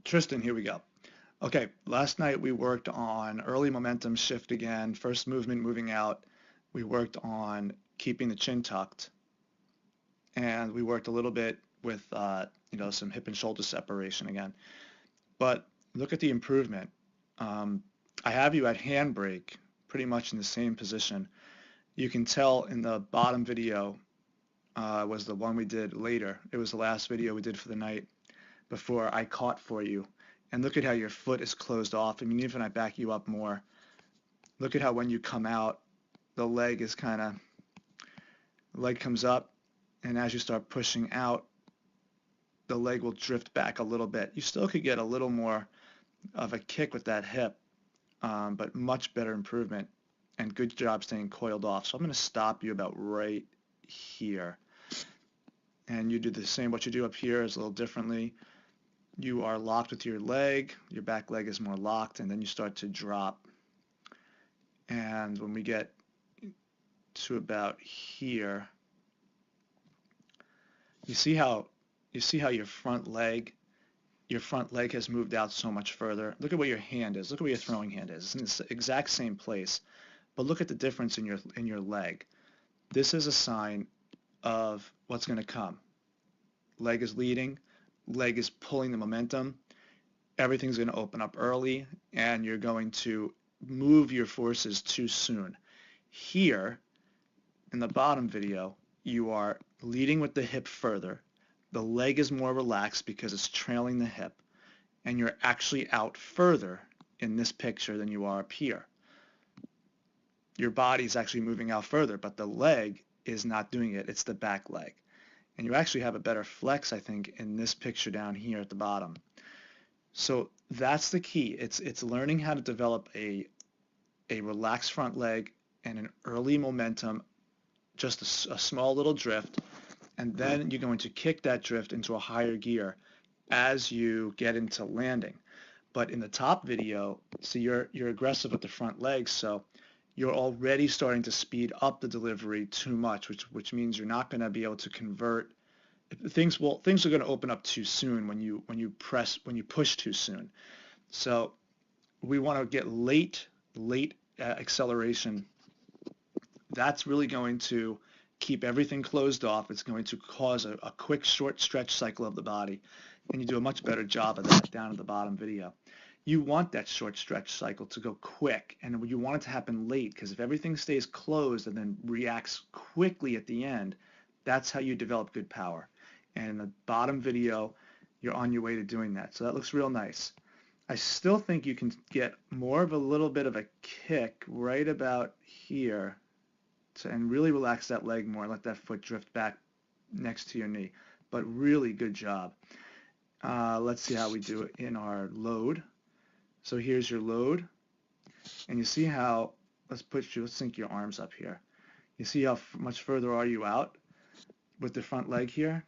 Tristan, here we go. Okay, last night we worked on early momentum shift again, first movement moving out. We worked on keeping the chin tucked, and we worked a little bit with some hip and shoulder separation again. But look at the improvement. Um, I have you at handbrake, pretty much in the same position. You can tell in the bottom video was the one we did later. It was the last video we did for the night before I caught for you. And look at how your foot is closed off. I mean, even if I back you up more, look at how when you come out, the leg is kind of, the leg comes up, and as you start pushing out, the leg will drift back a little bit. You still could get a little more of a kick with that hip, but much better improvement, and good job staying coiled off. So I'm going to stop you about right here. And you do the same. What you do up here is a little differently. You are locked with your leg, your back leg is more locked, and then you start to drop. And when we get to about here, you see how your front leg has moved out so much further. Look at where your hand is. Look at where your throwing hand is. It's in the exact same place, but look at the difference in your leg. This is a sign of what's going to come. Leg is leading, leg is pulling the momentum. Everything's going to open up early, and you're going to move your forces too soon. Here, in the bottom video, you are leading with the hip further. The leg is more relaxed because it's trailing the hip, and you're actually out further in this picture than you are up here. Your body is actually moving out further, but the leg is not doing it. It's the back leg. And you actually have a better flex, I think, in this picture down here at the bottom. So that's the key. It's learning how to develop a relaxed front leg and an early momentum, just a small little drift, and then you're going to kick that drift into a higher gear as you get into landing. But in the top video, see, you're aggressive with the front legs, so you're already starting to speed up the delivery too much, which means you're not going to be able to convert. Things are going to open up too soon when you push too soon. So we want to get late acceleration. That's really going to keep everything closed off. It's going to cause a quick short stretch cycle of the body, and you do a much better job of that down at the bottom video. You want that short stretch cycle to go quick, and you want it to happen late, because if everything stays closed and then reacts quickly at the end, that's how you develop good power. And in the bottom video, you're on your way to doing that. So that looks real nice. I still think you can get more of a little bit of a kick right about here and really relax that leg more and let that foot drift back next to your knee. But really good job. Let's see how we do it in our load. So here's your load, and you see how, let's sync your arms up here. You see how much further are you out with the front leg here?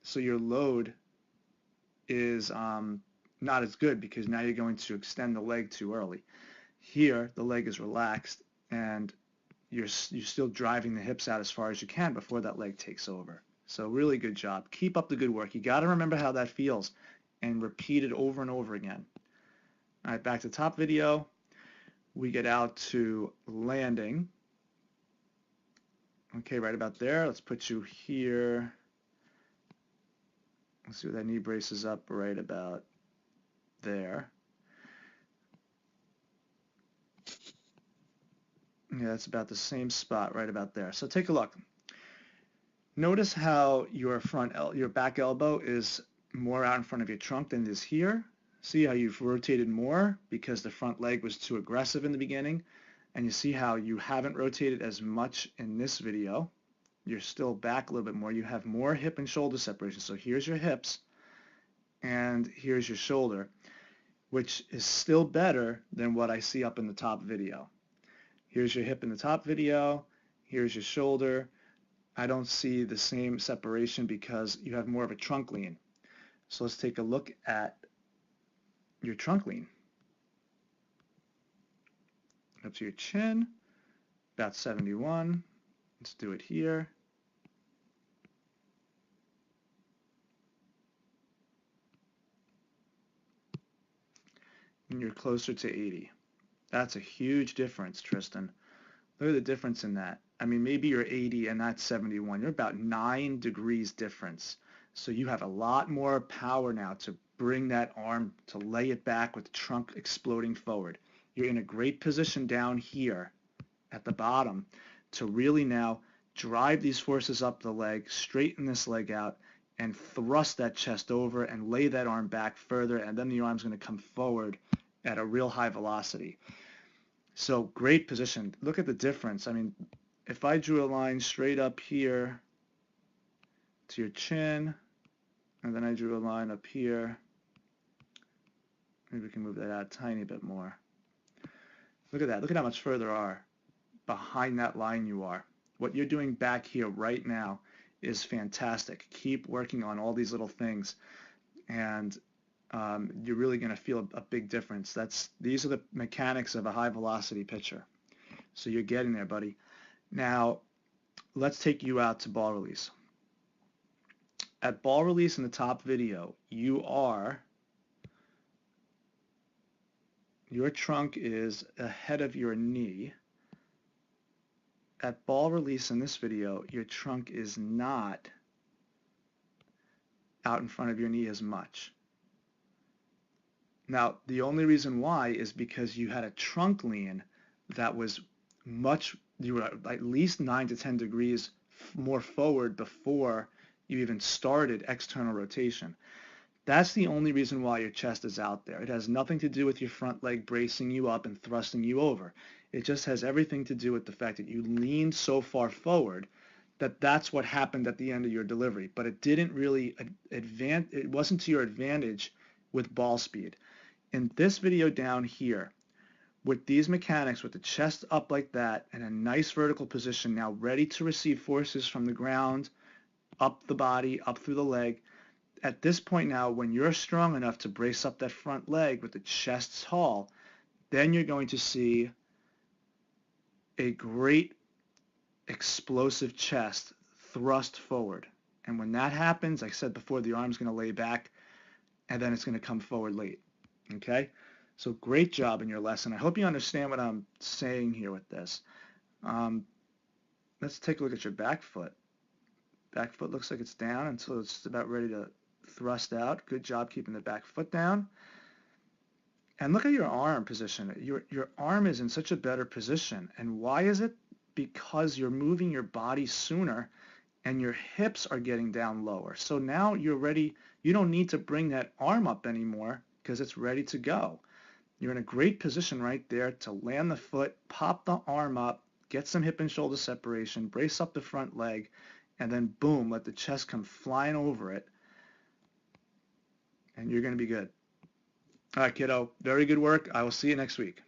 So your load is not as good because now you're going to extend the leg too early. Here, the leg is relaxed, and you're still driving the hips out as far as you can before that leg takes over. So really good job. Keep up the good work. You got to remember how that feels and repeat it over and over again. All right, back to top video. We get out to landing. Okay, right about there. Let's put you here. Let's see what that knee brace is up right about there. Yeah, that's about the same spot right about there. So take a look. Notice how your back elbow is more out in front of your trunk than it is here. See how you've rotated more because the front leg was too aggressive in the beginning, and you see how you haven't rotated as much in this video. You're still back a little bit more. You have more hip and shoulder separation. So here's your hips, and here's your shoulder, which is still better than what I see up in the top video. Here's your hip in the top video. Here's your shoulder. I don't see the same separation because you have more of a trunk lean. So let's take a look at your trunk lean. Up to your chin, about 71. Let's do it here. and you're closer to 80. That's a huge difference, Tristan. Look at the difference in that. I mean, maybe you're 80 and that's 71. You're about 9 degrees difference. So you have a lot more power now to bring that arm, to lay it back with the trunk exploding forward. You're in a great position down here at the bottom to really now drive these forces up the leg, straighten this leg out, and thrust that chest over and lay that arm back further, and then the arm's going to come forward at a real high velocity. So great position. Look at the difference. I mean, if I drew a line straight up here to your chin, and then I drew a line up here, maybe we can move that out a tiny bit more. Look at that. Look at how much further are behind that line you are. What you're doing back here right now is fantastic. Keep working on all these little things, and you're really going to feel a big difference. These are the mechanics of a high velocity pitcher. So you're getting there, buddy. Now, let's take you out to ball release. At ball release in the top video, your trunk is ahead of your knee. At ball release in this video, your trunk is not out in front of your knee as much. Now, the only reason why is because you had a trunk lean that was you were at least 9 to 10 degrees more forward before you even started external rotation. That's the only reason why your chest is out there. It has nothing to do with your front leg bracing you up and thrusting you over. It just has everything to do with the fact that you leaned so far forward that's what happened at the end of your delivery. But it didn't really it wasn't to your advantage with ball speed. In this video down here, with these mechanics, with the chest up like that and a nice vertical position now ready to receive forces from the ground, up the body, up through the leg, at this point now, when you're strong enough to brace up that front leg with the chest tall, then you're going to see a great explosive chest thrust forward. And when that happens, like I said before, the arm's going to lay back and then it's going to come forward late. Okay? So great job in your lesson. I hope you understand what I'm saying here with this. Let's take a look at your back foot. Back foot looks like it's down until it's about ready to thrust out. Good job keeping the back foot down. And look at your arm position. Your arm is in such a better position. And why is it? Because you're moving your body sooner and your hips are getting down lower. So now you're ready. You don't need to bring that arm up anymore because it's ready to go. You're in a great position right there to land the foot, pop the arm up, get some hip and shoulder separation, brace up the front leg, and then boom, let the chest come flying over it. And you're going to be good. All right, kiddo. Very good work. I will see you next week.